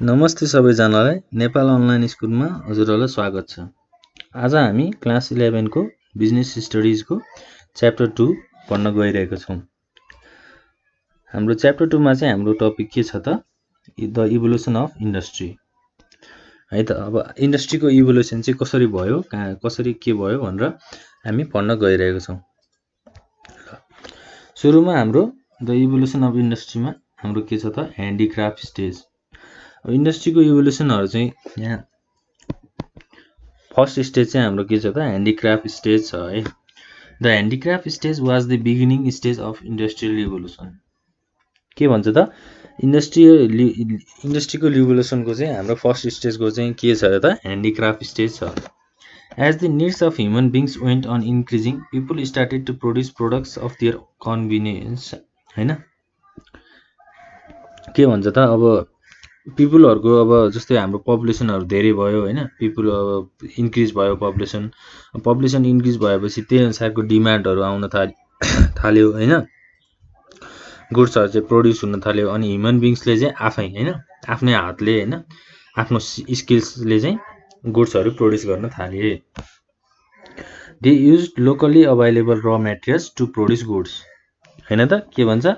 नमस्ते सबैजनालाई नेपाल अनलाइन स्कुलमा हजुरहरूलाई स्वागत छ। आज हामी क्लास 11 को बिजनेस स्टडिज को च्याप्टर 2 पढ्न गइरहेका छौं। हाम्रो च्याप्टर 2 मा चाहिँ हाम्रो टपिक के छ त द इभोल्युसन अफ इन्डस्ट्री है त। अब इन्डस्ट्रीको इभोल्युसन चाहिँ कसरी भयो कसरी के भयो भनेर हामी पढ्न गइरहेका छौं। सुरुमा हाम्रो द इभोल्युसन अफ इन्डस्ट्रीमा हाम्रो के छ त ह्यान्डिक्राफ्ट स्टेज। अब इन्डस्ट्रीको इभोल्युसनहरु चाहिँ यहाँ फर्स्ट स्टेज चाहिँ हाम्रो के छ त ह्यान्डिक्राफ्ट स्टेज छ है। The handicraft stage was the beginning stage of industrial evolution. के भन्छ त इन्डस्ट्रीको इभोल्युसनको चाहिँ हाम्रो फर्स्ट स्टेजको चाहिँ के छ त ह्यान्डिक्राफ्ट स्टेज छ। As the needs of human beings went on increasing people started to produce products of their convenience हैन। के भन्छ त अब पिपुलहरुको अब जस्तै हाम्रो पपुलेसनहरु धेरै भयो हैन। पिपुल अब इन्क्रिज भयो पपुलेसन इन्क्रिज भएपछि त्यही अनुसारको डिमान्डहरु आउन थाल्यो हैन। गुड्सहरु चाहिँ प्रोड्युस हुन थाल्यो अनि ह्युमन बिङ्सले चाहिँ आफै हैन आफ्नै हातले हैन आफ्नो स्किल्सले चाहिँ गुड्सहरु प्रोड्युस गर्न थाले। दे युज्ड लोकली अवेलेबल र मटेरियल्स टु प्रोड्युस गुड्स हैन त। के भन्छ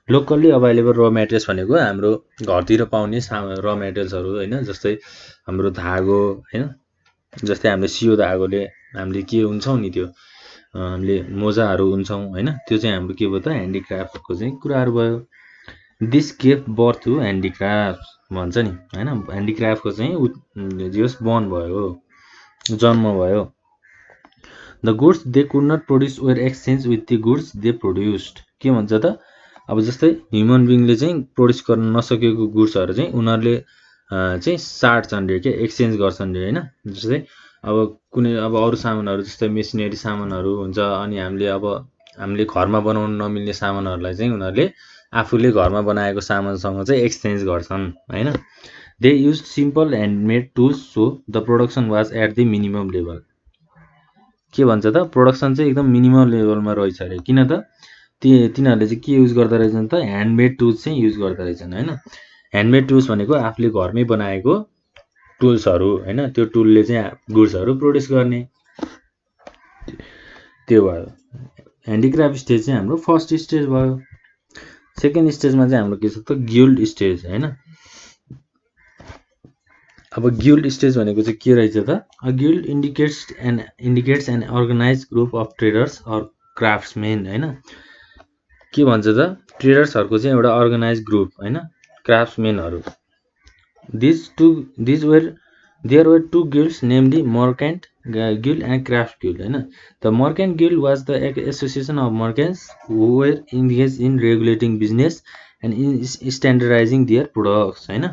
लोकली अवेलेबल र मटेरियल्स भनेको हाम्रो घरतिर पाउने र मटेरियल्सहरु हैन। जस्तै हाम्रो धागो हैन जस्तै हामीले सियो धागोले हामीले के हुन्छौं नि त्यो हामीले मोजाहरु हुन्छौं हैन। त्यो चाहिँ हाम्रो के भयो त ह्यान्डिक्राफ्टको चाहिँ कुराहरु भयो। This gave birth to handicraft भन्छ नि हैन। ह्यान्डिक्राफ्टको चाहिँ जस बर्न भयो जन्म भयो। The goods they could not produce were exchange with the goods they produced. के भन्छ त अब जस्तै ह्युमन बिङले चाहिँ प्रोड्युस गर्न नसकेको गुड्सहरु चाहिँ उनीहरुले चाहिँ साट्छन् रे के एक्सचेन्ज गर्छन् रे हैन। जस्तै अब कुनै अब अरु सामानहरु जस्तै मेसिनरी सामानहरु हुन्छ अनि हामीले घरमा बनाउन नमिल्ने सामानहरुलाई चाहिँ उनीहरुले आफूले घरमा बनाएको सामानसँग चाहिँ एक्सचेन्ज गर्छन् हैन। They use simple handmade tools so the production was at the minimum level. के भन्छ त प्रोडक्सन चाहिँ एकदम मिनिमम लेभलमा रहेछ रे। किन त तिनीहरुले चाहिँ के युज गर्दा रहेछन् त ह्यान्डमेड टुल्स चाहिँ युज गर्दा रहेछन् हैन। ह्यान्डमेड टुल्स भनेको आफूले घरमै बनाएको टुल्सहरु हैन। त्यो टुलले चाहिँ गुड्सहरु प्रोड्युस गर्ने त्यो भयो। ह्यान्डिक्राफ्ट स्टेज चाहिँ हाम्रो फर्स्ट स्टेज भयो। सेकेन्ड स्टेजमा चाहिँ हाम्रो के छ त गिल्ड स्टेज हैन। अब गिल्ड स्टेज भनेको चाहिँ के रहेछ त a guild indicates an organised group of traders or craftsmen हैन। के भन्छ त ट्रेडर्सहरुको चाहिँ एउटा अर्गनाइज्ड ग्रुप हैन क्राफ्ट्समेनहरु। There were two guilds namely merchant guild and craft guild हैन। The merchant guild was the association of merchants who were engage in regulating business and in standardising their products हैन।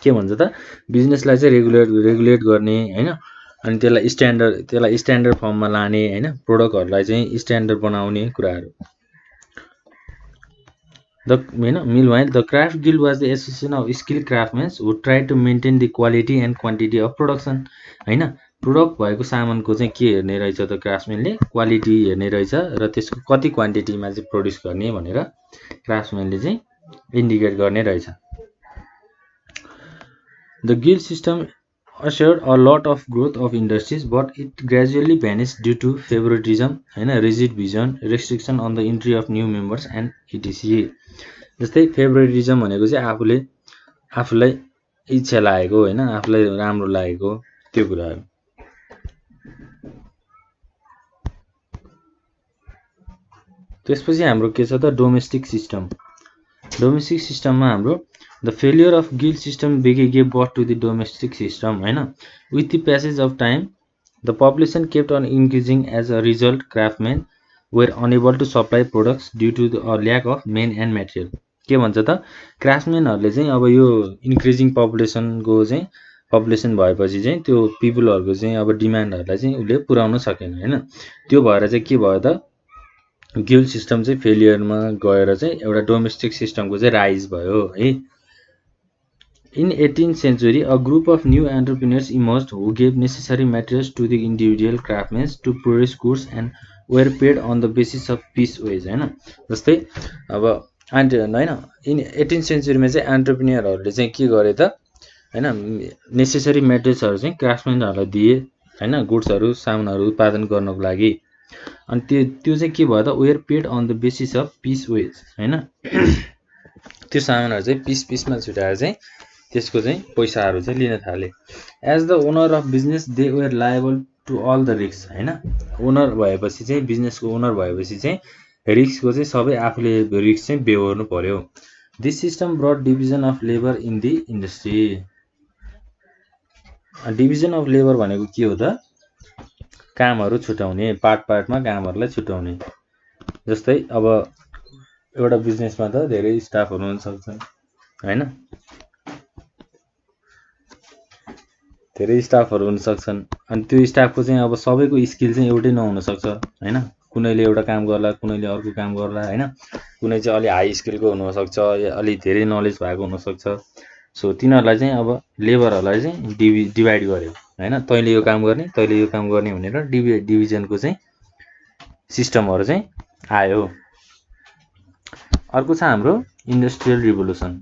के भन्छ त बिजनेसलाई चाहिँ regulate गर्ने हैन अनि त्यसलाई स्ट्यान्डर्ड फर्ममा लाने हैन। प्रोडक्टहरुलाई चाहिँ स्ट्यान्डर्ड बनाउने कुराहरु। Meanwhile, the craft guild was the association of skilled craftsmen who tried to maintain the quality and quantity of production हैन। प्रोडक्ट भएको सामानको चाहिँ के हेर्ने रहेछ त क्राफ्ट्समेनले क्वालिटी हेर्ने रहेछ र त्यसको कति क्वान्टिटीमा चाहिँ प्रोड्युस गर्ने भनेर क्राफ्ट्समेनले चाहिँ इन्डिकेट गर्ने रहेछ। The guild system assured a lot of growth of industries, but it gradually vanished due to favoritism हैन, rigid vision, restriction on the entry of new members and etc. जस्तै फेभरेटिजम भनेको चाहिँ आफूलाई इच्छा लागेको हैन आफूलाई राम्रो लागेको त्यो कुराहरु। त्यसपछि हाम्रो के छ त डोमेस्टिक सिस्टम। डोमेस्टिक सिस्टममा हाम्रो The failure of guild system gave birth to the domestic system हैन। With the passage of time, the population kept on increasing. As a result, craftsmen were unable to supply products due to the lack of men and material। के भन्छ त क्राफ्ट्समेनहरुले चाहिँ अब यो increasing population भएपछि चाहिँ त्यो पिपुलहरुको चाहिँ अब डिमान्डहरुलाई चाहिँ उले पुर्याउन सकेन हैन। त्यो भएर चाहिँ के भयो त गिल्ड सिस्टम चाहिँ फेलियरमा गएर चाहिँ एउटा डोमेस्टिक सिस्टमको चाहिँ राइज भयो है। In 18th century, a group of new entrepreneurs emerged who gave necessary materials to the individual craftsmen to produce goods and were paid on the basis of piece wage हैन। जस्तै अब and होइन in 18th सेन्चुरीमा चाहिँ एन्टरप्रेन्योरहरूले चाहिँ के गरे त होइन नेसेसरी मेटेरियल्सहरू चाहिँ क्राफ्टम्यानहरूलाई दिए होइन गुड्सहरू सामानहरू उत्पादन गर्नको लागि अनि त्यो चाहिँ के भयो त were paid on the basis of piece wage होइन त्यो सामानहरू चाहिँ पिसमा छुट्याएर चाहिँ त्यसको चाहिँ पैसाहरू चाहिँ लिन थाले as the owner of business they were liable to all the risk होइन ओनर भएपछि चाहिँ बिजनेसको ओनर भएपछि चाहिँ रिस्कको चाहिँ सबै आफूले रिस्क चाहिँ बेहोर्नु पर्यो this system brought division of labour in the industry division of labour भनेको के हो त कामहरू छुट्याउने पार्टमा कामहरूलाई छुट्याउने जस्तै अब एउटा बिजनेसमा त धेरै स्टाफहरू हुन सक्छन् हैन धेरै स्टाफहरू हुन सक्छन् अनि त्यो स्टाफको चाहिँ अब सबैको स्किल चाहिँ एउटै नहुन सक्छ हैन कुनैले एउटा काम गर्ला कुनैले अर्को काम गर्ला हैन कुनै चाहिँ अलि हाई स्किलको हुन सक्छ अलि धेरै नलेज भएको हुन सक्छ सो तिनीहरुलाई चाहिँ अब लेबरहरुलाई चाहिँ डिभाइड गर्यो हैन तैँले यो काम गर्ने तैँले यो काम गर्ने भनेर डिभिजनको चाहिँ सिस्टमहरु चाहिँ आयो अर्को छ हाम्रो industrial revolution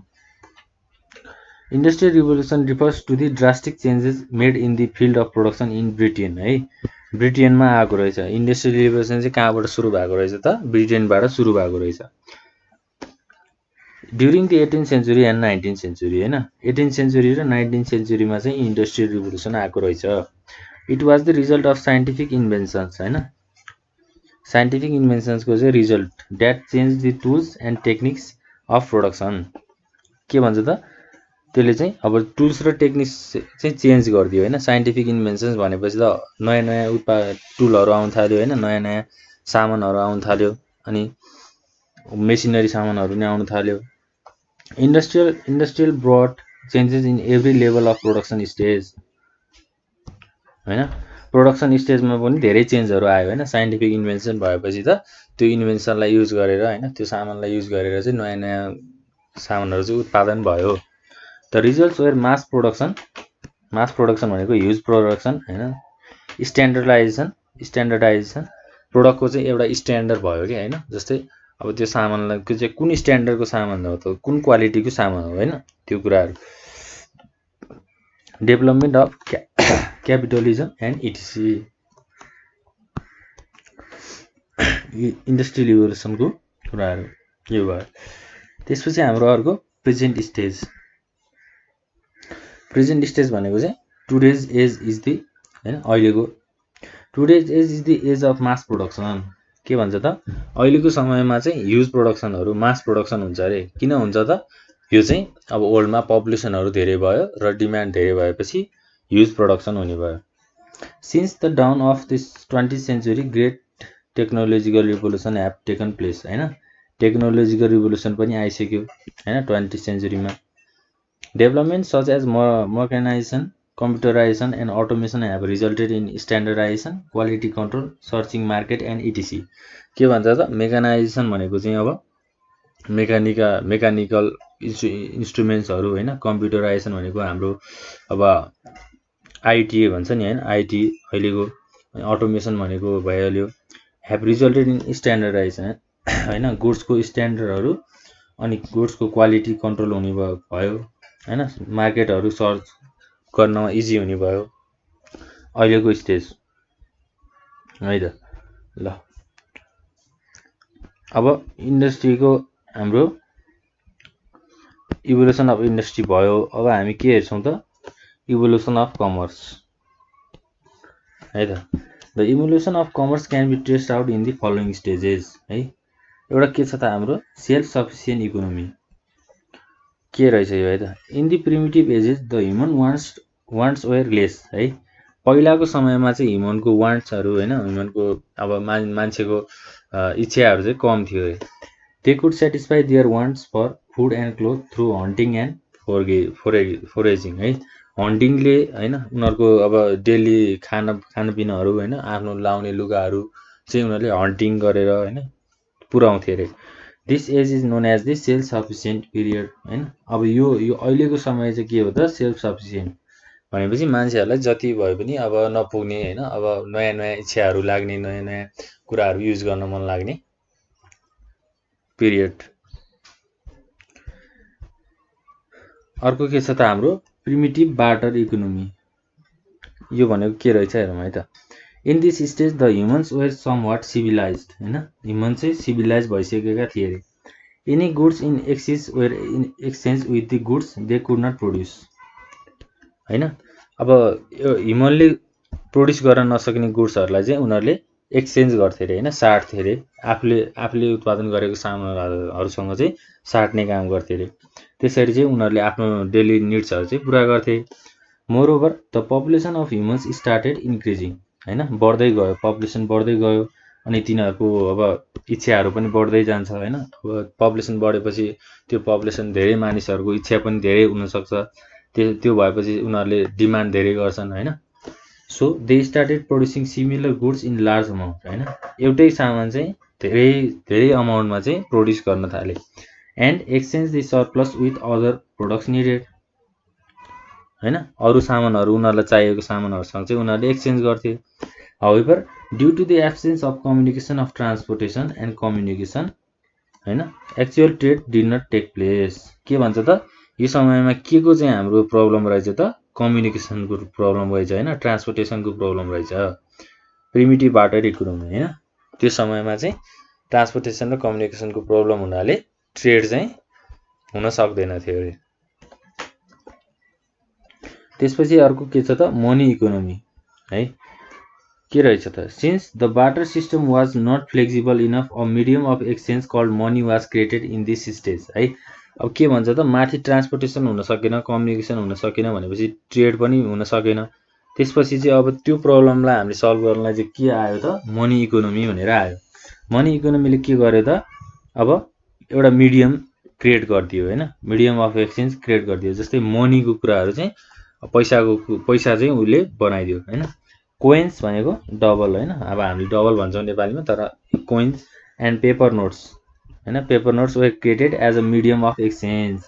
industrial revolution refers to the drastic changes made in the field of production in Britain है ब्रिटेनमा आएको रहेछ इन्डस्ट्रियल रिभोल्युसन चाहिँ कहाँबाट सुरु भएको रहेछ त ब्रिटेनबाट सुरु भएको रहेछ during the 18th century and 19th century हैन 18th सेन्चुरी र 19th सेन्चुरीमा चाहिँ इन्डस्ट्रियल रिभोल्युसन आएको रहेछ it was the result of scientific inventions हैन साइन्टिफिक इन्भेन्सन्सको चाहिँ result that change the tools and techniques of production के भन्छ त त्यसले चाहिँ अब टुल्स र टेक्निक्स चाहिँ चेन्ज गरिदियो हैन साइन्टिफिक इन्भेन्सन्स भनेपछि त नयाँ नयाँ टुलहरु आउन थाल्यो हैन नयाँ नयाँ सामानहरु आउन थाल्यो अनि मेसिनरी सामानहरु नि आउन थाल्यो industrial brought changes in every level of production stage हैन प्रोडक्सन स्टेजमा पनि धेरै चेन्जहरु आयो हैन साइन्टिफिक इन्भेन्सन भएपछि त त्यो इन्भेन्सनलाई युज गरेर हैन त्यो सामानलाई युज गरेर चाहिँ नयाँ नयाँ सामानहरु चाहिँ उत्पादन भयो the results were mass production भनेको ह्युज प्रोडक्सन हैन स्ट्यान्डर्डाइजेसन प्रोडक्टको चाहिँ एउटा स्ट्यान्डर्ड भयो के हैन जस्तै अब त्यो सामानलाई चाहिँ कुन स्ट्यान्डर्डको सामान हो त कुन क्वालिटीको सामान हो हैन त्यो कुराहरु development of capitalism and etc industrial रिभोल्युसनको कुराहरु यो भयो त्यसपछि हाम्रो अर्को प्रेजेन्ट स्टेज भनेको चाहिँ टुडेज एज इज द हैन अहिलेको today's age is the age of mass production के भन्छ त अहिलेको समयमा चाहिँ ह्युज प्रोडक्सनहरु मास प्रोडक्सन हुन्छ अरे किन हुन्छ त यो चाहिँ अब वर्ल्डमा पपुलेसनहरु धेरै भयो र डिमान्ड धेरै भएपछि ह्युज प्रोडक्सन हुने भयो since the dawn of this 20th century great technological revolution have taken place हैन टेक्नोलोजिकल रिभोल्युसन पनि आइसक्यो हैन 20th सेन्चुरीमा development such as mechanisation computerisation and automation have resulted in standardisation quality control searching market and etc के भन्छ त mechanisation भनेको चाहिँ अब मेकानिकल इन्स्ट्रुमेन्ट्सहरु हैन कम्प्युटराइजेसन भनेको हाम्रो अब आईटी भन्छ नि हैन आईटी अहिलेको अटोमेसन भनेको भइहाल्यो ह्याभ रिजल्टेड इन स्ट्यान्डर्डाइजेसन हैन गुड्सको स्ट्यान्डर्डहरु अनि गुड्सको क्वालिटी कन्ट्रोल हुने भयो हैन मार्केटहरु सर्च गर्नमा इजी हुने भयो अहिलेको स्टेज है त ल अब इन्डस्ट्रीको हाम्रो इभोल्युसन अफ इन्डस्ट्री भयो अब हामी के हेर्छौं त इभोल्युसन अफ कमर्स है त the evolution of commerce can be traced out in the following stages है एउटा के छ त हाम्रो सेल्फ सफिसिएन्ट इकोनोमी के रहेछ यो है त in the primitive ages the human wants were less है पहिलाको समयमा चाहिँ ह्युमनको वान्ट्सहरु हैन ह्युमनको अब मान्छेको इच्छाहरु चाहिँ कम थियो they could satisfy their wants for food and cloth through hunting and foraging है हन्टिङले हैन उनीहरुको अब डेली खानापिनाहरु हैन आफ्नो लाउने लुगाहरु चाहिँ उनीहरुले हन्टिङ गरेर हैन पुराउँथे रे this age is known as the self sufficient period हैन अब यो अहिलेको समय चाहिँ के हो त सेल्फ सफिसिएन्ट भनेपछि मान्छेहरुलाई जति भए पनि अब नपुग्ने हैन अब नयाँ नयाँ इच्छाहरु लाग्ने नयाँ नयाँ कुराहरु युज गर्न मन लाग्ने पिरियड अर्को के छ त हाम्रो प्रिमिटिभ बार्टर इकोनोमी। यो भनेको के रहेछ हेरौँ है त। In this stage the humans were somewhat civilised, होइन, ह्युमन चाहिँ सिभिलाइज भइसकेका थिए अरे। Any goods in exchange were in exchange with the goods they could not produce, होइन। अब यो ह्युमनले प्रोड्युस गर्न नसक्ने गुड्सहरूलाई चाहिँ उनीहरूले एक्सचेन्ज गर्थे अरे, होइन, साट्थे अरे। आफूले उत्पादन गरेको सामानहरूसँग चाहिँ साट्ने काम गर्थे अरे। त्यसरी चाहिँ उनीहरूले आफ्नो डेली निड्सहरू चाहिँ पुरा गर्थे। Moreover the population of humans started increasing, होइन, बढ्दै गयो, पपुलेसन बढ्दै गयो। अनि तिनीहरूको अब इच्छाहरू पनि बढ्दै जान्छ, होइन। अब पपुलेसन बढेपछि त्यो पपुलेसन धेरै मानिसहरूको इच्छा पनि धेरै हुनसक्छ। त्यो भएपछि उनीहरूले डिमान्ड धेरै गर्छन्, होइन। So they started producing similar goods in large amount, होइन, एउटै सामान चाहिँ धेरै अमाउन्टमा चाहिँ प्रोड्युस गर्न थाले। And exchange the surplus with other products needed, होइन, अरू सामानहरू उनीहरूलाई चाहिएको सामानहरूसँग चाहिँ उनीहरूले एक्सचेन्ज गर्थे। However due to the absence of communication of transportation and communication, होइन, actual trade did not take place. के भन्छ त, यो समयमा के को चाहिँ हाम्रो प्रब्लम रहेछ त, कम्युनिकेसनको प्रब्लम रहेछ, होइन, ट्रान्सपोर्टेसनको प्रब्लम रहेछ। प्रिमिटिभ बार्टर इकोनोमी, होइन, त्यो समयमा चाहिँ ट्रान्सपोर्टेसन र कम्युनिकेसनको प्रब्लम हुनाले ट्रेड चाहिँ हुन सक्दैन थियो अरे। त्यसपछि अर्को के छ त, मनी इकोनोमी, है। के रहेछ त, since the barter system was not flexible enough a medium of exchange called money was created in this stage, है। अब के भन्छ त, माथि ट्रान्सपोर्टेसन हुन सकेन, कम्युनिकेसन हुन सकेन भनेपछि ट्रेड पनि हुन सकेन। त्यसपछि चाहिँ अब त्यो प्रब्लमलाई हामीले सल्भ गर्नलाई चाहिँ के आयो त, मनी इकोनोमी भनेर आयो। मनी इकोनोमीले के गर्यो त, अब एउटा मिडियम क्रिएट गरिदियो, होइन, मिडियम अफ एक्सचेन्ज क्रिएट गरिदियो। जस्तै मनीको कुराहरू चाहिँ पैसा चाहिँ उसले बनाइदियो, होइन। कोइन्स भनेको डबल, होइन, अब हामीले डबल भन्छौँ नेपालीमा, तर कोइन्स एन्ड पेपर नोट्स, होइन, paper notes were created as a medium of exchange.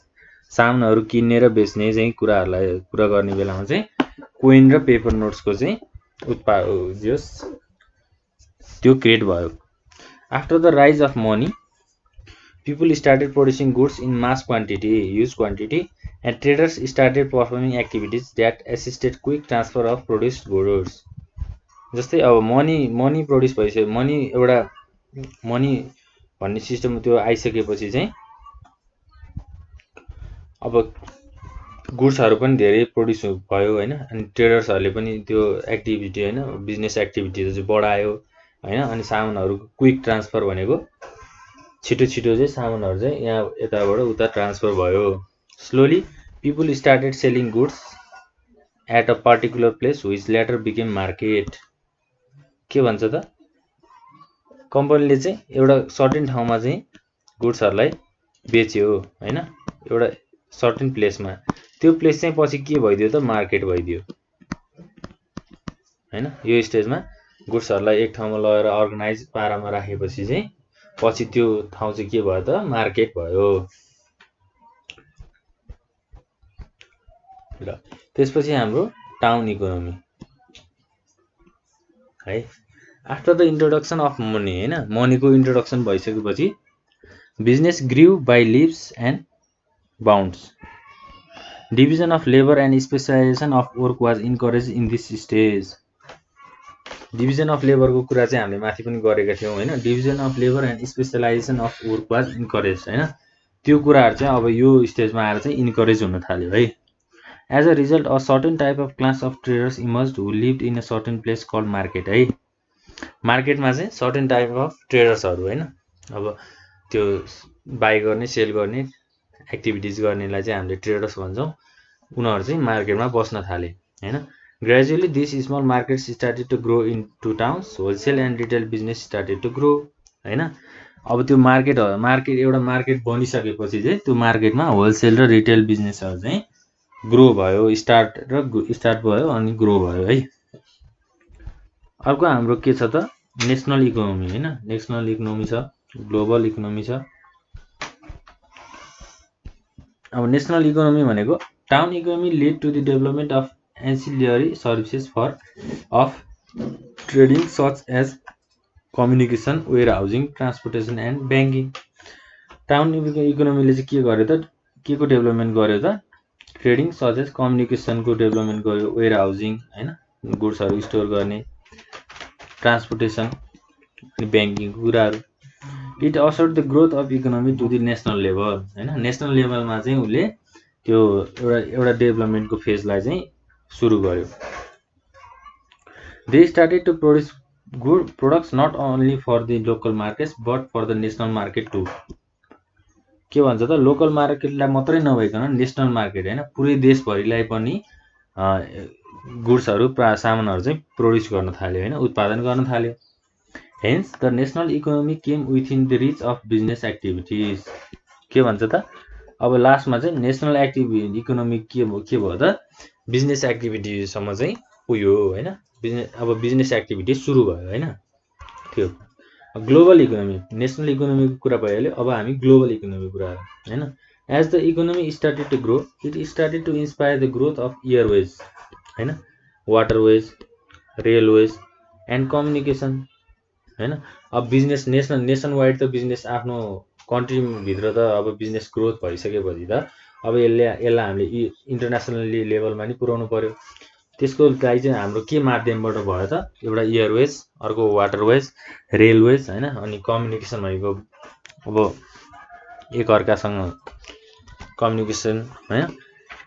सामानहरू किन्ने र बेच्ने चाहिँ कुराहरूलाई कुरा गर्ने बेलामा चाहिँ कोइन र पेपर नोट्सको चाहिँ त्यो क्रिएट भयो। After the rise of money people started producing goods in huge quantity, and traders started performing activities that assisted quick transfer of produced goods. जस्तै अब मनी प्रोड्युस भइसक्यो, मनी भन्ने सिस्टम त्यो आइसकेपछि चाहिँ अब गुड्सहरू पनि धेरै प्रोड्युस भयो, होइन। अनि ट्रेडर्सहरूले पनि त्यो एक्टिभिटी, होइन, बिजनेस एक्टिभिटी चाहिँ बढायो, होइन। अनि सामानहरूको क्विक ट्रान्सफर भनेको छिटो चाहिँ सामानहरू चाहिँ यहाँ यताबाट उता ट्रान्सफर भयो। Slowly people started selling goods at a particular place which later became market. के भन्छ त, कम्पनीले चाहिँ एउटा सर्टेन ठाउँमा चाहिँ गुड्सहरूलाई बेच्यो, होइन, एउटा सर्टेन प्लेसमा। त्यो प्लेस चाहिँ पछि के भइदियो त, मार्केट भइदियो, होइन। यो स्टेजमा गुड्सहरूलाई एक ठाउँमा लगेर अर्गनाइज पारामा राखेपछि चाहिँ पछि त्यो ठाउँ चाहिँ के भयो त, मार्केट भयो। र त्यसपछि हाम्रो टाउन इकोनोमी, है। After the introduction of money, होइन, मनीको इन्ट्रोडक्सन भइसकेपछि business grew by leaps and bounds. Division of labour and specialisation of work was encourage in this stage. Division of लेबरको कुरा चाहिँ हामीले माथि पनि गरेका थियौँ, होइन। Division of labour and specialisation of work was encourage, होइन। त्यो कुराहरू चाहिँ अब यो स्टेजमा आएर चाहिँ इन्करेज हुन थाल्यो, है। As a result a certain type of class of traders emerged who lived in a certain place called market, है। मार्केटमा चाहिँ सर्टेन टाइप अफ ट्रेडर्सहरू, होइन, अब त्यो बाई गर्ने सेल गर्ने एक्टिभिटिज गर्नेलाई चाहिँ हामीले ट्रेडर्स भन्छौँ। उनीहरू चाहिँ मार्केटमा बस्न थाले, होइन। Gradually, these small markets started to grow into towns. Wholesale and retail business started to grow, होइन। अब त्यो एउटा मार्केट बनिसकेपछि चाहिँ त्यो मार्केटमा होलसेल र रिटेल बिजनेसहरू चाहिँ ग्रो भयो, स्टार्ट भयो अनि ग्रो भयो, है। अर्को हाम्रो के छ त, नेसनल इकोनोमी, होइन। नेसनल इकोनोमी छ, ग्लोबल इकोनोमी छ। अब नेसनल इकोनोमी भनेको town economy lead to the development of ancillary services of trading such as communication, warehousing, transportation and banking. Town इकोनोमीले चाहिँ के गर्यो त, के को डेभलपमेन्ट गर्यो त, ट्रेडिङ सजेस कम्युनिकेसनको डेभलपमेन्ट गर्यो, वेयर हाउसिङ होइन, गुड्सहरू स्टोर गर्ने, ट्रान्सपोर्टेसन अनि ब्याङ्किङको कुराहरू। It assured the growth of economy to the national level होइन, नेसनल लेभलमा चाहिँ उसले त्यो एउटा डेभलपमेन्टको फेजलाई चाहिँ सुरु गर्यो। They started to produce good products not only for the local markets but for the national market too. के भन्छ त, लोकल मार्केटलाई मात्रै नभइकन नेसनल मार्केट होइन, पुरै देशभरिलाई पनि गुड्सहरू सामानहरू चाहिँ प्रोड्युस गर्न थाल्यो होइन, उत्पादन गर्न थाल्यो। Hence the national economy came within the reach of business activities. के भन्छ त, अब लास्टमा चाहिँ नेसनल इकोनोमी के भयो त, बिजनेस एक्टिभिटीसम्म चाहिँ पुग्यो होइन, अब बिजनेस एक्टिभिटी सुरु भयो होइन। त्यो ग्लोबल इकोनोमी, नेसनल इकोनोमीको कुरा भइहाल्यो, अब हामी ग्लोबल इकोनोमीको कुरा होइन। As the economy started to grow it started to inspire the growth of airways होइन, वाटरवेज, रेलवेज एन्ड कम्युनिकेसन होइन। अब बिजनेस नेसन वाइड त बिजनेस आफ्नो कन्ट्रीभित्र त अब बिजनेस ग्रोथ भइसकेपछि त अब यसलाई हामीले इन्टरनेसनली लेभलमा नि पुर्याउनु पर्यो। त्यसको लागि चाहिँ हाम्रो के माध्यमबाट भयो त, एउटा एयरवेज, अर्को वाटरवेज, रेलवेज होइन, अनि कम्युनिकेसन भनेको अब एकअर्कासँग कम्युनिकेसन होइन।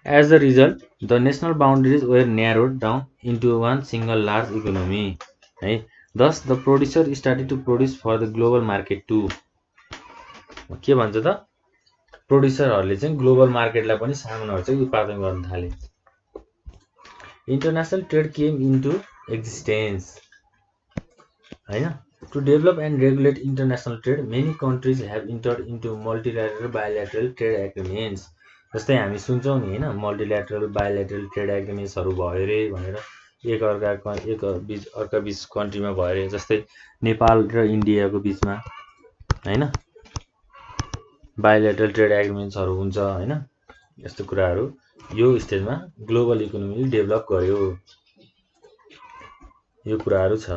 As the result the national boundaries were narrowed down into one single large economy है। Thus the producer started to produce for the global market too. के भन्छ त, प्रोड्युसरहरूले चाहिँ ग्लोबल मार्केटलाई पनि सामानहरू चाहिँ उत्पादन गर्न थाले। International trade came into existence होइन। To develop and regulate international trade many countries have entered into multilateral bilateral trade agreements. जस्तै हामी सुन्छौँ नि होइन, मल्टिल्याटरल बायोल्याटरल ट्रेड एग्रिमेन्ट्सहरू भयो अरे भनेर, अर्का बिच कन्ट्रीमा भयो अरे, जस्तै नेपाल र इन्डियाको बिचमा होइन बायोल्याटरल ट्रेड एग्रिमेन्ट्सहरू हुन्छ होइन। यस्तो कुराहरू यो स्टेजमा ग्लोबल इकोनोमीले डेभलप गर्यो, यो कुराहरू छ।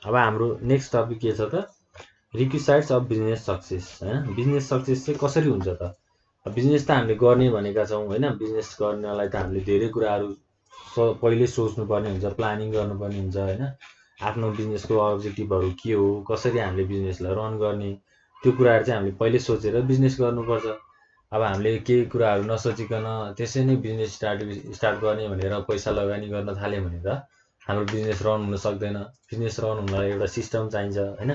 अब हाम्रो नेक्स्ट टपिक के छ त, रिक्विसाइट्स अफ बिजनेस सक्सेस होइन। बिजनेस सक्सेस चाहिँ कसरी हुन्छ त, बिजनेस त हामीले गर्ने भनेका छौँ होइन, बिजनेस गर्नलाई त हामीले धेरै कुराहरू पहिल्यै सोच्नुपर्ने हुन्छ, प्लानिङ गर्नुपर्ने हुन्छ होइन। आफ्नो बिजनेसको अब्जेक्टिभहरू के हो, कसरी हामीले बिजनेसलाई रन गर्ने, त्यो कुराहरू चाहिँ हामीले पहिल्यै सोचेर बिजनेस गर्नुपर्छ। अब हामीले केही कुराहरू नसोचिकन त्यसै नै बिजनेस स्टार्ट गर्ने भनेर पैसा लगानी गर्न थाल्यो भने त हाम्रो बिजनेस रन हुन सक्दैन। बिजनेस रन हुनलाई एउटा सिस्टम चाहिन्छ होइन।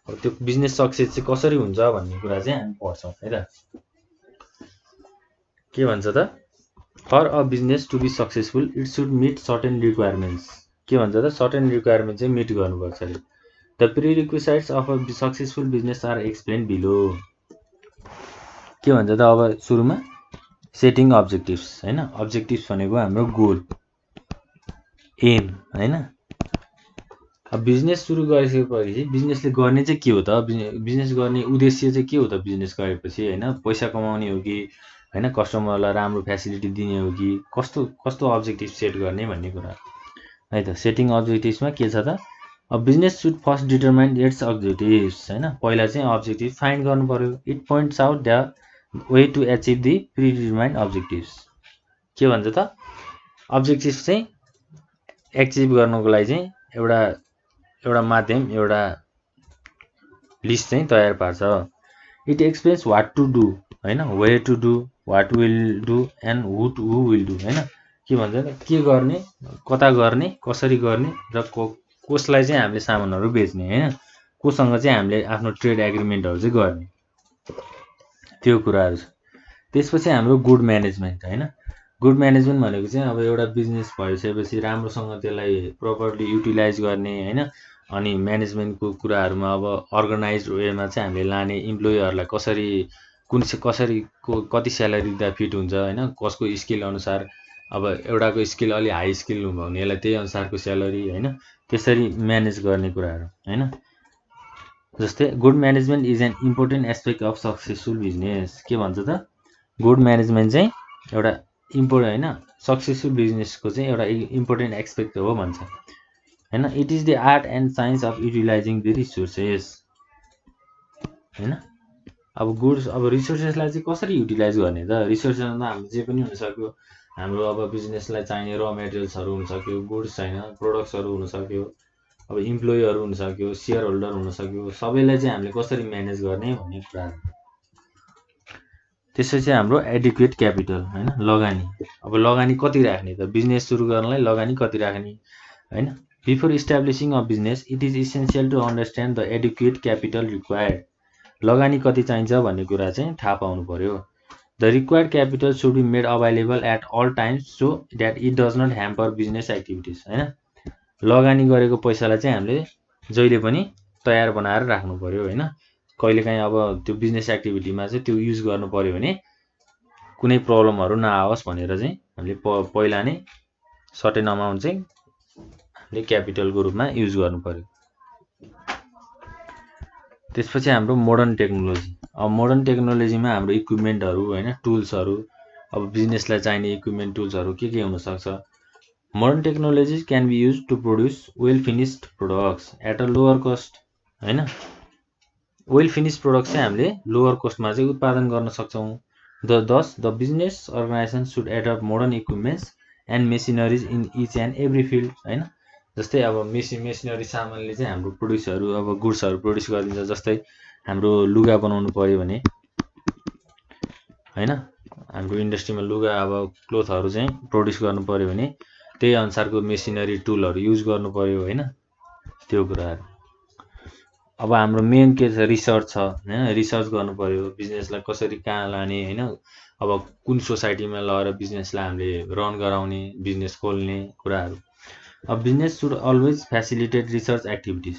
अब त्यो बिजनेस सक्सेस चाहिँ कसरी हुन्छ भन्ने कुरा चाहिँ हामी पढ्छौँ है त। के भन्छ त, for a business to be successful it should meet certain requirements. के भन्छ त, सर्टेन रिक्वायरमेन्ट चाहिँ मिट गर्नुपर्छ अरे। The prerequisites of a successful business are explain below. के भन्छ त, अब सुरुमा सेटिङ अब्जेक्टिभ्स होइन, अब्जेक्टिभ्स भनेको हाम्रो गोल, एम होइन। अब बिजनेस सुरु गरिसकेपछि बिजनेसले गर्ने चाहिँ के हो त, बिजनेस गर्ने उद्देश्य चाहिँ के हो त, बिजनेस गरेपछि होइन, पैसा कमाउने हो कि होइन, कस्टमरलाई राम्रो फेसिलिटी दिने हो कि कस्तो कस्तो अब्जेक्टिभ सेट गर्ने भन्ने कुरा है त। सेटिङ अब्जेक्टिभ्समा के छ त, अब business should first determine its objectives होइन, पहिला चाहिँ अब्जेक्टिभ फाइन्ड गर्नु पर्यो। It points out the way to achieve the predetermined objectives. के भन्छ त, अब्जेक्टिभ चाहिँ एचिभ गर्नको लागि चाहिँ एउटा माध्यम, एउटा लिस्ट चाहिँ तयार पार्छ। It explains what to do होइन, where to do, what will do and who will do होइन। के भन्छ त, के गर्ने, कता गर्ने, कसरी गर्ने र कसलाई चाहिँ हामीले सामानहरू बेच्ने होइन, कोसँग चाहिँ हामीले आफ्नो ट्रेड एग्रिमेन्टहरू चाहिँ गर्ने, त्यो कुराहरू छ। त्यसपछि हाम्रो गुड म्यानेजमेन्ट होइन। गुड म्यानेजमेन्ट भनेको चाहिँ अब एउटा बिजनेस भइसकेपछि राम्रोसँग त्यसलाई प्रपरली युटिलाइज गर्ने होइन। अनि म्यानेजमेन्टको कुराहरूमा अब अर्गनाइज वेमा चाहिँ हामीले लाने, इम्प्लोइहरूलाई कसरी कति स्यालेरी दिँदा फिट हुन्छ होइन, कसको स्किल अनुसार, अब एउटाको स्किल अलि हाई स्किल भयो भने यसलाई त्यही अनुसारको स्यालेरी होइन, त्यसरी म्यानेज गर्ने कुराहरू होइन। जस्तै good management is an important aspect of successful business. के भन्छ त, गुड म्यानेजमेन्ट चाहिँ एउटा इम्पोर्टेन्ट होइन, सक्सेसफुल बिजनेसको चाहिँ एउटा इम्पोर्टेन्ट एस्पेक्ट हो भन्छ होइन। It is the art and science of utilising the resources. हैन। अब गुड्स अब रिसोर्सेसलाई चाहिँ कसरी युटिलाइज गर्ने त? रिसोर्सेसमा त हाम्रो जे पनि हुनसक्यो, हाम्रो अब बिजनेसलाई चाहिने र मेटेरियल्सहरू हुनसक्यो, गुड्स छैन प्रोडक्ट्सहरू हुनसक्यो, अब इम्प्लोइहरू हुनसक्यो, सेयर होल्डर हुनसक्यो, सबैलाई चाहिँ हामीले कसरी म्यानेज गर्ने भन्ने कुरा हो। त्यसपछि हाम्रो एडिक्वेट क्यापिटल हैन, लगानी। अब लगानी कति राख्ने त? बिजनेस सुरु गर्नलाई लगानी कति राख्ने हैन। Before establishing a business it is essential to understand the adequate capital required. लगानी कति चाहिन्छ भन्ने कुरा चाहिँ थाहा पाउनु पर्यो। The required capital should be made available at all times so that it does not hamper business activities हैन। लगानी गरेको पैसालाई चाहिँ हामीले जहिले पनि तयार बनाएर राख्नु पर्यो हैन। कहिलेकाहीँ अब त्यो बिजनेस एक्टिभिटीमा चाहिँ त्यो युज गर्नु पर्यो भने कुनै प्रब्लमहरू नआओस् भनेर चाहिँ हामीले पहिला नै सर्टेन अमाउन्ट चाहिँ हामीले क्यापिटलको रूपमा युज गर्नु पर्यो। त्यसपछि हाम्रो मोडर्न टेक्नोलोजी। अब मोडर्न टेक्नोलोजीमा हाम्रो इक्विपमेन्टहरू हैन, टुल्सहरू, अब बिजनेसलाई चाहिने इक्विपमेन्ट टुल्सहरू के हुनसक्छ? Modern technologies can be use to produce well finished products at a lower cost हैन। वेल फिनिस्ड प्रोडक्ट चाहिँ हामीले लोवर कस्टमा चाहिँ उत्पादन गर्न सक्छौँ। Thus, the business organization should adopt modern equipments and machineries in each and every field हैन। जस्तै अब मेसिनरी सामानले चाहिँ हाम्रो प्रोड्युसहरू अब गुड्सहरू प्रोड्युस गरिदिन्छ। जस्तै हाम्रो लुगा बनाउनु पर्यो भने हैन, हाम्रो इन्डस्ट्रीमा लुगा अब क्लोथहरू चाहिँ प्रोड्युस गर्नु पर्यो भने त्यही अनुसारको मेसिनरी टुलहरू युज गर्नु पर्यो हैन, त्यो कुराहरू। अब हाम्रो मेन के छ? रिसर्च छ हैन, रिसर्च गर्नु पर्यो बिजनेसलाई कसरी कहाँ लाने हैन। अब कुन सोसाइटीमा लगेर बिजनेसलाई हामीले रन गराउने, बिजनेस खोल्ने कुराहरू। अब business should always facilitate research activities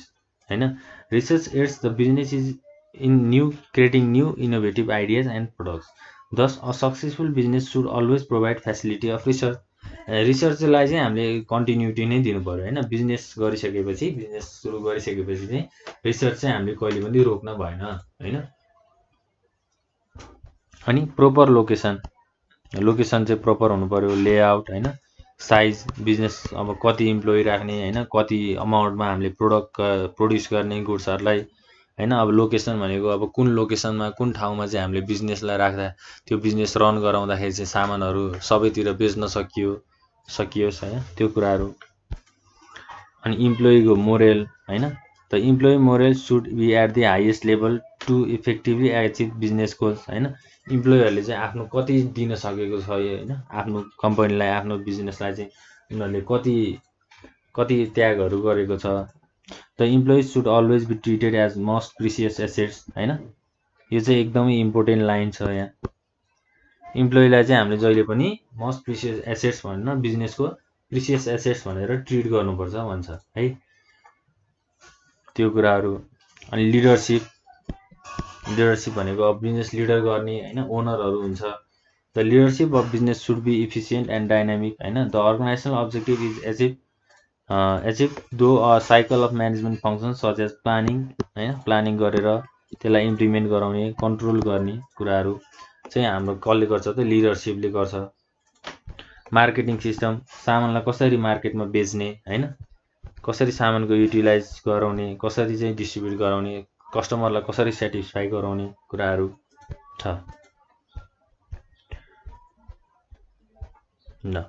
हैन। Research aids the business is in creating new innovative ideas and products. Thus a successful business should always provide facility of research. रिसर्चलाई चाहिँ हामीले कन्टिन्युटी नै दिनु पर्यो हैन। बिजनेस गरिसकेपछि, बिजनेस सुरु गरिसकेपछि चाहिँ रिसर्च चाहिँ हामीले कहिले पनि रोक्न भएन हैन। अनि प्रोपर लोकेसन चाहिँ प्रोपर हुनु पर्यो, लेआउट हैन, साइज, बिजनेस अब कति इम्प्लोइ राख्ने हैन, कति अमाउन्टमा हामीले प्रोड्युस गर्ने गुड्सहरूलाई हैन। अब लोकेसन भनेको अब कुन लोकेसनमा कुन ठाउँमा चाहिँ हामीले बिजनेसलाई राख्दा त्यो बिजनेस रन गराउँदाखेरि चाहिँ सामानहरू सबैतिर बेच्न सकियोस् हैन, त्यो कुराहरू। अनि इम्प्लोइको मोरल हैन, the employee morale should be at the highest level to effectively achieve business goals हैन। इम्प्लोइहरूले चाहिँ आफ्नो कति दिन सकेको छ हैन, आफ्नो कम्पनीलाई, आफ्नो बिजनेसलाई चाहिँ उनीहरूले कति त्यागहरू गरेको छ। The employees should always be treated as most precious assets हैन। यो चाहिँ एकदमै इम्पोर्टेन्ट लाइन छ यहाँ। इम्प्लोइलाई चाहिँ हामीले जहिले पनि मोस्ट प्रिसियस एसेट्स भनेर, बिजनेसको प्रिसियस एसेट्स भनेर ट्रिट गर्नुपर्छ भन्छ है, त्यो कुराहरू। अनि लिडरसिप भनेको अब बिजनेस लिडर गर्ने हैन, ओनरहरू हुन्छ। The leadership of business should be efficient and dynamic हैन। The organizational objective is achieve through a cycle of management function such as planning हैन। प्लानिङ गरेर त्यसलाई इम्प्लिमेन्ट गराउने, कन्ट्रोल गर्ने कुराहरू चाहिँ हाम्रो कसले गर्छ त? लिडरसिपले गर्छ। मार्केटिङ सिस्टम, सामानलाई कसरी मार्केटमा बेच्ने हैन, कसरी सामानको युटिलाइज गराउने, कसरी चाहिँ डिस्ट्रिब्युट गराउने, कस्टमरलाई कसरी सेटिस्फाई गराउने कुराहरू छ ल।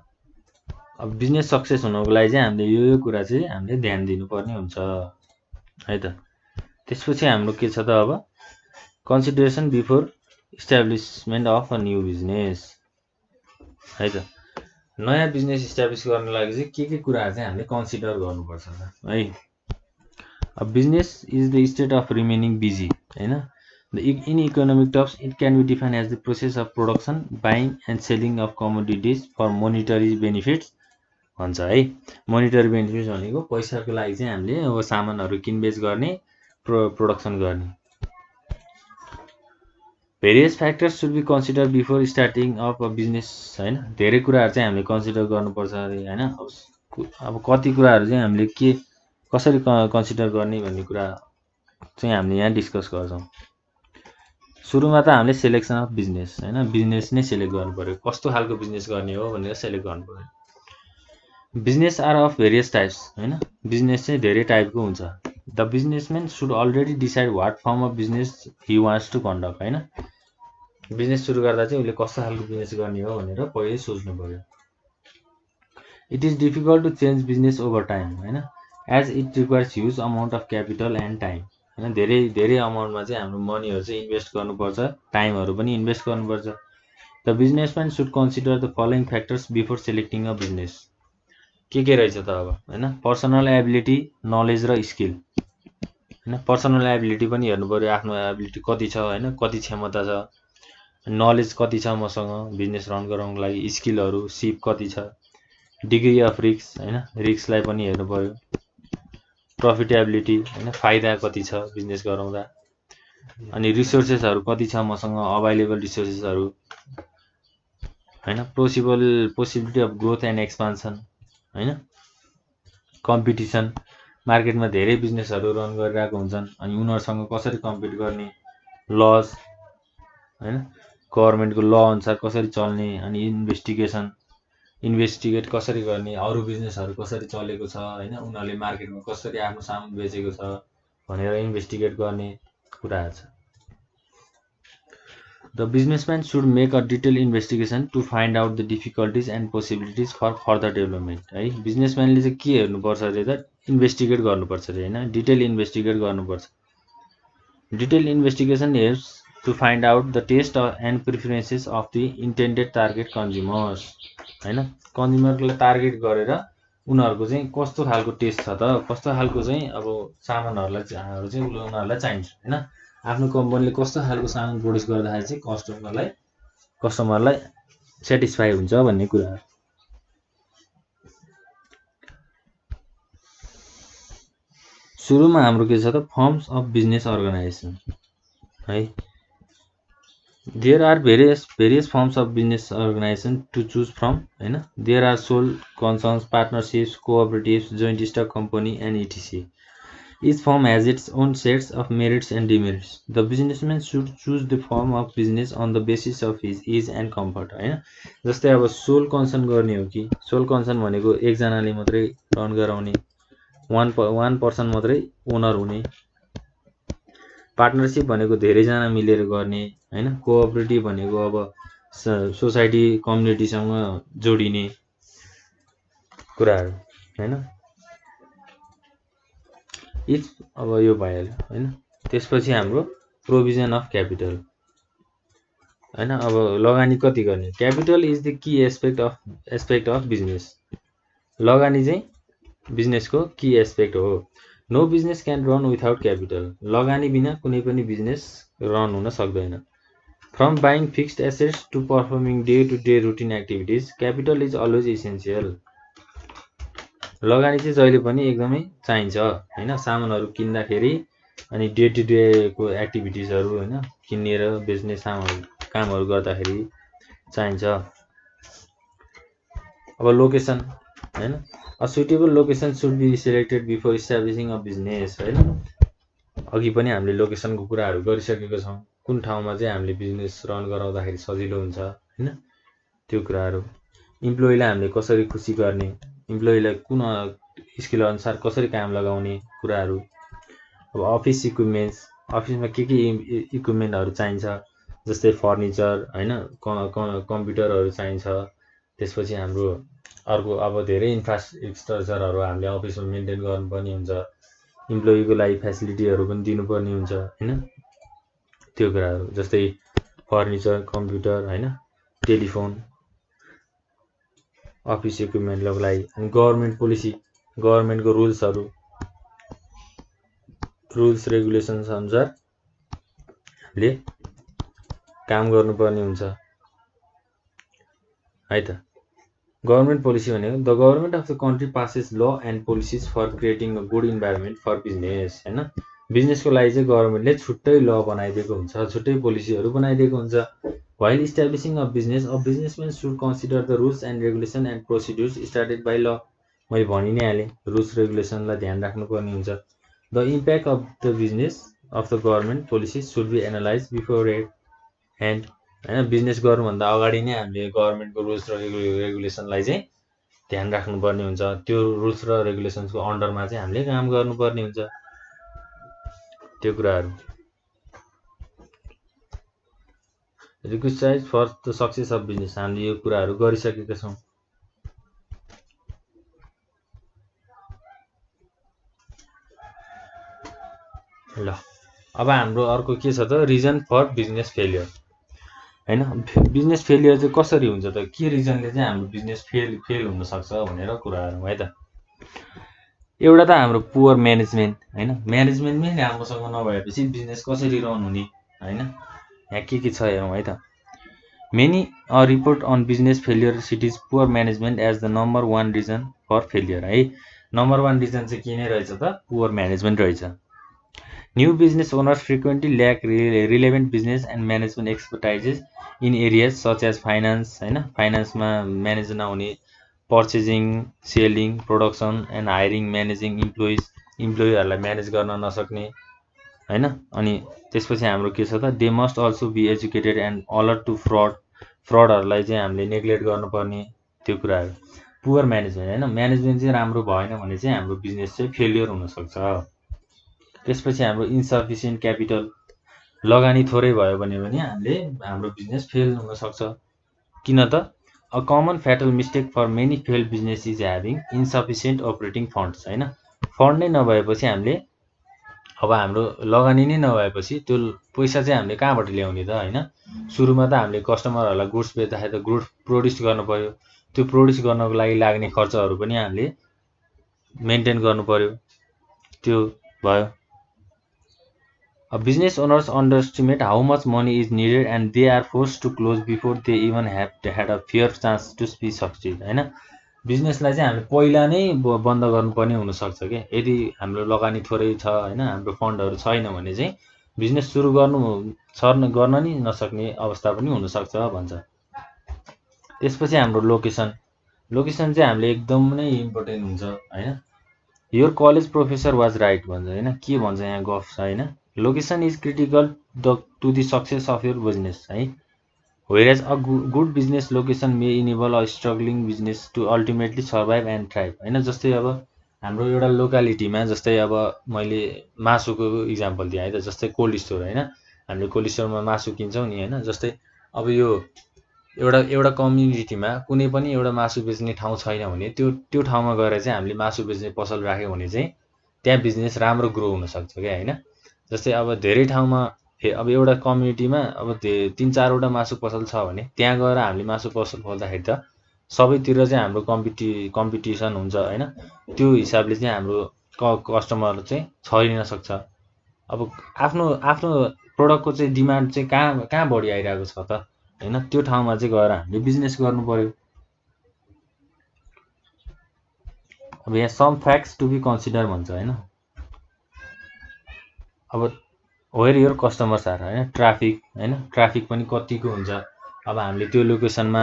अब बिजनेस सक्सेस हुनको लागि चाहिँ हामीले यो कुरा चाहिँ हामीले ध्यान दिनुपर्ने हुन्छ है त। त्यसपछि हाम्रो के छ त? अब consideration before establishment of a new business है त। नयाँ बिजनेस इस्टाब्लिस गर्नको लागि चाहिँ के कुराहरू चाहिँ हामीले कन्सिडर गर्नुपर्छ त है। अब business is the state of remaining busy हैन। In economic terms it can be define as the process of production, buying and selling of commodities for monetary benefits भन्छ है। मोनिटरी बेनिफिट्स भनेको पैसाको लागि चाहिँ हामीले अब सामानहरू किनबेच गर्ने, प्रोडक्सन गर्ने। Various factors should be consider before starting of a business हैन। धेरै कुराहरू चाहिँ हामीले कन्सिडर गर्नुपर्छ हैन। अब कति कुराहरू चाहिँ हामीले कसरी कन्सिडर गर्ने भन्ने कुरा चाहिँ हामीले यहाँ डिस्कस गर्छौँ। सुरुमा त हामीले सेलेक्सन अफ बिजनेस हैन, बिजनेस नै सेलेक्ट गर्नु पर्यो, कस्तो खालको बिजनेस गर्ने हो भनेर सेलेक्ट गर्नु पर्यो। Business are of various types हैन। बिजनेस चाहिँ धेरै टाइपको हुन्छ। The businessman should already decide what form of business he wants to conduct होइन। बिजनेस सुरु गर्दा चाहिँ उसले कस्तो खालको बिजनेस गर्ने हो भनेर पहिल्यै सोच्नु पर्यो। It is difficult to change business over time होइन, as it requires huge amount of capital and time होइन। धेरै धेरै अमाउन्टमा चाहिँ हाम्रो मनीहरू चाहिँ इन्भेस्ट गर्नुपर्छ, टाइमहरू पनि इन्भेस्ट गर्नुपर्छ। The businessman should consider the following factors before selecting a business. के रहेछ त अब होइन, पर्सनल एबिलिटी, नलेज र स्किल होइन। पर्सनल एबिलिटी पनि हेर्नु पऱ्यो, आफ्नो एबिलिटी कति छ होइन, कति क्षमता छ, नलेज कति छ मसँग बिजनेस रन गराउनको लागि, स्किलहरू सिप कति छ, डिग्री अफ रिस्क होइन, रिस्कलाई पनि हेर्नु पऱ्यो, प्रफिटेबिलिटी होइन, फाइदा कति छ बिजनेस गराउँदा, अनि रिसोर्सेसहरू कति छ मसँग, अभाइलेबल रिसोर्सेसहरू होइन, possibility of growth and expansion होइन, कम्पिटिसन, मार्केटमा धेरै बिजनेसहरू रन गरिरहेको हुन्छन् अनि उनीहरूसँग कसरी कम्पिट गर्ने, लज होइन, गभर्मेन्टको ल अनुसार कसरी चल्ने, अनि इन्भेस्टिगेट कसरी गर्ने, अरू बिजनेसहरू कसरी चलेको छ होइन, उनीहरूले मार्केटमा कसरी आफ्नो सामान बेचेको छ भनेर इन्भेस्टिगेट गर्ने कुराहरू छ। The businessman should make a detail investigation to find out the difficulties and possibilities for further development है। बिजनेसम्यानले चाहिँ के हेर्नुपर्छ अरे त, इन्भेस्टिगेट गर्नुपर्छ अरे होइन, डिटेल इन्भेस्टिगेट गर्नुपर्छ। Detail investigation helps to find out the taste and preferences of the intended target consumers होइन। कन्ज्युमरलाई टार्गेट गरेर उनीहरूको चाहिँ कस्तो खालको टेस्ट छ त, कस्तो खालको चाहिँ अब सामानहरूलाई चाहिँ उनीहरूलाई चाहिन्छ होइन, आफ्नो कम्पनीले कस्तो खालको सामान प्रड्युस गर्दाखेरि चाहिँ कस्टमरलाई सेटिस्फाई हुन्छ भन्ने कुराहरू। सुरुमा हाम्रो के छ त, फर्म्स अफ बिजनेस अर्गनाइजेसन है। There are various forms of business organization to choose from होइन। There are sole concerns, partnerships, cooperatives, joint stock company and etc. Each firm has its own sets of merits and demerits. The businessman should choose the form of business on the basis of his ease and comfort होइन। जस्तै अब sole concern गर्ने हो कि, sole concern भनेको एकजनाले मात्रै run गराउने, वान पर्सन मात्रै ओनर हुने, पार्टनरसिप भनेको धेरैजना मिलेर गर्ने होइन, कोअपरेटिभ भनेको अब सोसाइटी कम्युनिटीसँग जोडिने कुराहरू होइन। अब यो भइहाल्यो होइन। त्यसपछि हाम्रो प्रोभिजन अफ क्यापिटल होइन। अब लगानी कति गर्ने, capital is the key aspect of business. लगानी चाहिँ बिजनेसको की एस्पेक्ट हो। No business can run without capital. लगानी बिना कुनै पनि बिजनेस रन हुन सक्दैन। From buying fixed assets to performing day to day routine activities, capital is always essential. लगानी चाहिँ जहिले पनि एकदमै चाहिन्छ होइन, सामानहरू किन्दाखेरि अनि डे टु डेको एक्टिभिटिजहरू होइन, किनेर बेच्ने कामहरू गर्दाखेरि चाहिन्छ। अब लोकेसन होइन, a suitable location should be selected before establishing a business होइन। अघि पनि हामीले लोकेसनको कुराहरू गरिसकेको छौँ, कुन ठाउँमा चाहिँ हामीले बिजनेस रन गराउँदाखेरि सजिलो हुन्छ होइन, त्यो कुराहरू। इम्प्लोइलाई हामीले कसरी खुसी गर्ने, इम्प्लोइलाई कुन स्किल अनुसार कसरी काम लगाउने कुराहरू। अब अफिस इक्विपमेन्ट्स, अफिसमा के इक्विपमेन्टहरू चाहिन्छ, जस्तै फर्निचर होइन, कम्प्युटरहरू चाहिन्छ। त्यसपछि हाम्रो अर्को अब धेरै इन्फ्रास्ट्रक्चरहरू हामीले अफिसमा मेन्टेन गर्नुपर्ने हुन्छ, इम्प्लोइको लागि फेसिलिटीहरू पनि दिनुपर्ने हुन्छ होइन, त्यो कुराहरू जस्तै फर्निचर, कम्प्युटर होइन, टेलिफोन, अफिस इक्विपमेन्टको लागि। अनि गभर्मेन्ट पोलिसी, गभर्मेन्टको रुल्स रेगुलेसन्स अनुसार हामीले काम गर्नुपर्ने हुन्छ है त। गभर्मेन्ट पोलिसी भनेको the government of the country passes law and policies for creating a good environment for business होइन। बिजनेसको लागि चाहिँ गभर्मेन्टले छुट्टै ल बनाइदिएको हुन्छ, छुट्टै पोलिसीहरू बनाइदिएको हुन्छ। While establishing a businessman should consider the rules and regulation and procedures started by law. मैले भनि नै हालेँ, रुल्स रेगुलेसनलाई ध्यान राख्नुपर्ने हुन्छ। The impact of the business of the government policy should be analyse beforehand होइन। बिजनेस गर्नुभन्दा अगाडि नै हामीले गभर्मेन्टको रुल्स र रेगुलेसनलाई चाहिँ ध्यान राख्नुपर्ने हुन्छ। त्यो रुल्स र रेगुलेसन्सको अन्डरमा चाहिँ हामीले काम गर्नुपर्ने हुन्छ। त्यो कुराहरू। Requisite for the success of business, हामीले यो कुराहरू गरिसकेका छौँ। ल अब हाम्रो अर्को के छ त, रिजन फर बिजनेस फेलियर हैन। बिजनेस फेलियर चाहिँ कसरी हुन्छ त, के रिजनले चाहिँ हाम्रो बिजनेस फेल हुनसक्छ भनेर कुराहरू है त। एउटा त हाम्रो पुवर म्यानेजमेन्ट हैन, म्यानेजमेन्ट नै राम्रोसँग नभएपछि बिजनेस कसरी रन हुने हैन। यहाँ के छ हेरौँ है त। Many report on business failure cites poor management as the number 1 reason for failure है। नम्बर 1 रिजन चाहिँ के नै रहेछ त, पुवर म्यानेजमेन्ट रहेछ। New business owners frequently lack relevant business and management expertises in areas such as finance हैन, फाइनान्समा manage नहुने, purchasing, selling, production and hiring, managing इम्प्लोइजहरूलाई म्यानेज गर्न नसक्ने हैन। अनि त्यसपछि हाम्रो के छ त, they must also be educated and alert to फ्रडहरूलाई चाहिँ हामीले नेग्लेक्ट गर्नुपर्ने, त्यो कुराहरू। पुवर म्यानेजमेन्ट हैन, म्यानेजमेन्ट चाहिँ राम्रो भएन भने चाहिँ हाम्रो बिजनेस चाहिँ फेलियर हुनसक्छ। त्यसपछि हाम्रो इन्सफिसियन्ट क्यापिटल, लगानी थोरै भयो भने हामीले हाम्रो बिजनेस फेल हुनसक्छ। किन त, a common fatal mistake for many fail business is having insufficient operating funds हैन। फन्ड नै नभएपछि हामीले, अब हाम्रो लगानी नै नभएपछि त्यो पैसा चाहिँ हामीले कहाँबाट ल्याउने त हैन। सुरुमा त हामीले कस्टमरहरूलाई गुड्स बेच्दाखेरि त गुड्स प्रोड्युस गर्नु पर्यो, त्यो प्रोड्युस गर्नको लागि लाग्ने खर्चहरू पनि हामीले मेन्टेन गर्नु पर्यो, त्यो भयो। Business owners underestimate how much money is needed and they are force to close before they even had a fair chance to be succeed हैन। बिजनेसलाई चाहिँ हामीले पहिला नै बन्द गर्नुपर्ने हुनसक्छ क्या, यदि हाम्रो लगानी थोरै छ हैन, हाम्रो फन्डहरू छैन भने चाहिँ बिजनेस सुरु गर्न नि नसक्ने अवस्था पनि हुनसक्छ भन्छ। त्यसपछि हाम्रो लोकेसन चाहिँ हामीले एकदम नै इम्पोर्टेन्ट हुन्छ हैन। Your college professor was right भन्छ हैन, के भन्छ यहाँ गफ छ हैन। Location is critical to the success of your business है। Whereas a good business location may enable a struggling business to ultimately survive and thrive हैन। जस्तै अब हाम्रो एउटा लोकालिटीमा, जस्तै अब मैले मासुको इक्जाम्पल दिएँ है त, जस्तै कोल्ड स्टोर हैन, हामीले कोल्ड स्टोरमा मासु किन्छौँ नि हैन। जस्तै अब यो एउटा कम्युनिटीमा कुनै पनि एउटा मासु बेच्ने ठाउँ छैन भने त्यो ठाउँमा गएर चाहिँ हामीले मासु बेच्ने पसल राख्यो भने चाहिँ त्यहाँ बिजनेस राम्रो ग्रो हुनसक्छ क्या हैन। जस्तै अब धेरै ठाउँमा, अब एउटा कम्युनिटीमा अब 3-4वटा मासु पसल छ भने त्यहाँ गएर हामीले मासु पसल खोल्दाखेरि त सबैतिर चाहिँ हाम्रो कम्पिटिसन हुन्छ हैन। त्यो हिसाबले चाहिँ हाम्रो कस्टमर चाहिँ छरिन सक्छ। अब आफ्नो प्रोडक्टको चाहिँ डिमान्ड चाहिँ कहाँ बढी आइरहेको छ त हैन, त्यो ठाउँमा चाहिँ गएर हामीले बिजनेस गर्नु पर्यो। अब यहाँ some facts to be consider भन्छ हैन। अब वेयर योर कस्टमर्स आर हैन, ट्राफिक हैन, ट्राफिक पनि कतिको हुन्छ। अब हामीले त्यो लोकेसनमा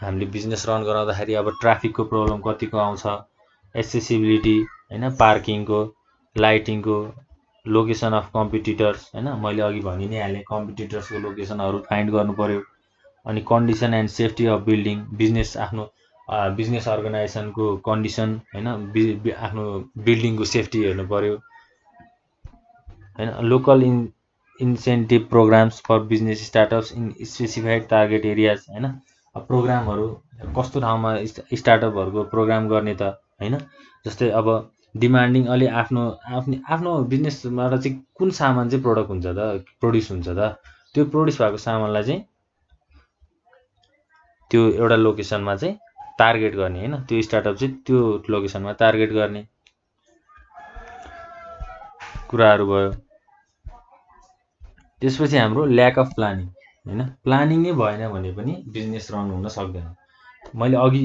हामीले बिजनेस रन गराउँदाखेरि अब ट्राफिकको प्रब्लम कतिको आउँछ, एक्सेसिबिलिटी हैन, पार्किङको, लाइटिङको, लोकेसन अफ कम्पिटिटर्स हैन, मैले अघि भनि नै हालेँ कम्पिटिटर्सको लोकेसनहरू फाइन्ड गर्नु पर्यो। अनि condition and safety of building, business आफ्नो बिजनेस अर्गनाइजेसनको कन्डिसन हैन, आफ्नो बिल्डिङको सेफ्टी हेर्नु पर्यो हैन। Local incentive programs for business startups in specified target areas हैन। अब प्रोग्रामहरू कस्तो ठाउँमा स्टार्टअपहरूको प्रोग्राम गर्ने त हैन। जस्तै अब डिमान्डिङ अलि आफ्नो बिजनेसबाट चाहिँ कुन सामान चाहिँ प्रोड्युस हुन्छ त, त्यो प्रोड्युस भएको सामानलाई चाहिँ त्यो एउटा लोकेसनमा चाहिँ टार्गेट गर्ने हैन। त्यो स्टार्टअप चाहिँ त्यो लोकेसनमा टार्गेट गर्ने कुराहरू भयो। त्यसपछि हाम्रो ल्याक अफ प्लानिङ हैन, प्लानिङ नै भएन भने पनि बिजनेस रन हुन सक्दैन। मैले अघि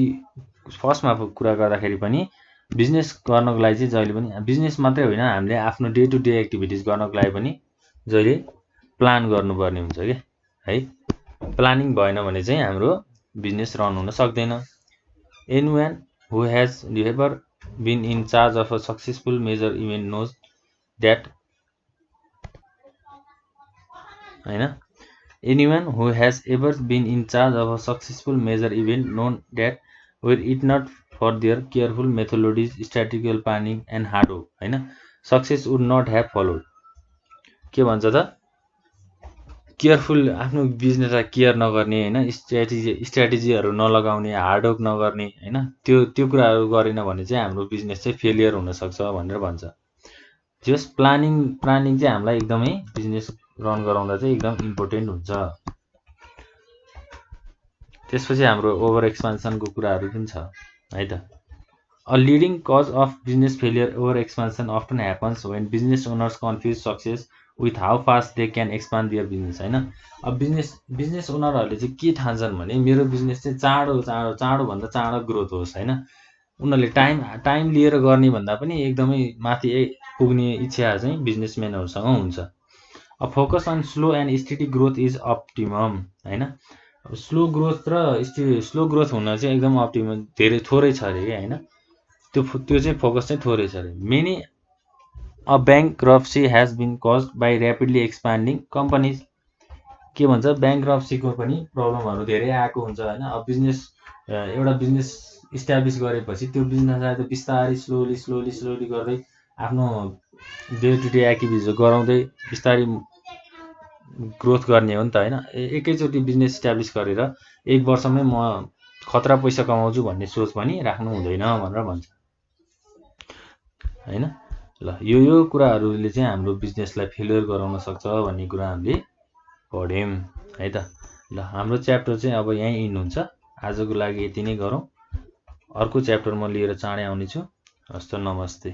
फर्स्टमा कुरा गर्दाखेरि पनि बिजनेस गर्नको लागि चाहिँ जहिले पनि, बिजनेस मात्रै होइन, हामीले आफ्नो डे टु डे एक्टिभिटिज गर्नको लागि पनि जहिले प्लान गर्नुपर्ने हुन्छ क्या है। प्लानिङ भएन भने चाहिँ हाम्रो बिजनेस रन हुन सक्दैन। Anyone who has ever been in charge of a successful major event knows that हैन, anyone who has ever been in charge of a successful major event known that were it not for their careful methodologies, strategical planning and hard work हैन, success would not have followed। के भन्छ त careful आफ्नो बिजनेसलाई care नगर्ने होइन, स्ट्र्याटेजीहरू नलगाउने, hard work नगर्ने होइन, त्यो कुराहरू गरेन भने चाहिँ हाम्रो बिजनेस चाहिँ फेलियर हुनसक्छ भनेर भन्छ। जस प्लानिङ चाहिँ हामीलाई एकदमै बिजनेस रन गराउँदा चाहिँ एकदम इम्पोर्टेन्ट हुन्छ। त्यसपछि हाम्रो ओभर एक्सपान्सनको कुराहरू पनि छ है त। A leading cause of business failure over expansion often happens when business owners confuse success with how fast they can expand their business होइन। अब बिजनेस ओनरहरूले चाहिँ के ठान्छन् भने मेरो बिजनेस चाहिँ चाँडोभन्दा चाँडो ग्रोथ होस् होइन। उनीहरूले टाइम लिएर गर्ने भन्दा पनि एकदमै माथि पुग्ने इच्छा चाहिँ बिजनेसम्यानहरूसँग हुन्छ। A focus on slow and steady growth is optimum होइन। स्लो ग्रोथ हुन चाहिँ एकदम अप्टिमम धेरै थोरै छ अरे क्या होइन। त्यो चाहिँ फोकस चाहिँ थोरै छ अरे। Many a bankruptcy has been caused by rapidly expanding companies. के भन्छ ब्याङ्क्रप्सीको पनि प्रब्लमहरू धेरै आएको हुन्छ होइन। अब एउटा बिजनेस इस्टाब्लिस गरेपछि त्यो बिजनेसलाई त बिस्तारै स्लोली गर्दै आफ्नो डे टु डे एक्टिभिटिजहरू गराउँदै बिस्तारै ग्रोथ गर्ने हो नि त होइन। एकैचोटि बिजनेस इस्टाब्लिस गरेर 1 वर्षमै म खतरा पैसा कमाउँछु भन्ने सोच पनि राख्नु हुँदैन भनेर भन्छ होइन। ल यो कुराहरूले चाहिँ हाम्रो बिजनेसलाई फेलियर गराउन सक्छ भन्ने कुरा हामीले पढ्यौँ है त। ल हाम्रो च्याप्टर चाहिँ अब यहीँ इन्ड हुन्छ। आजको लागि यति नै गरौँ। अर्को च्याप्टर म लिएर चाँडै आउनेछु। हस्त नमस्ते।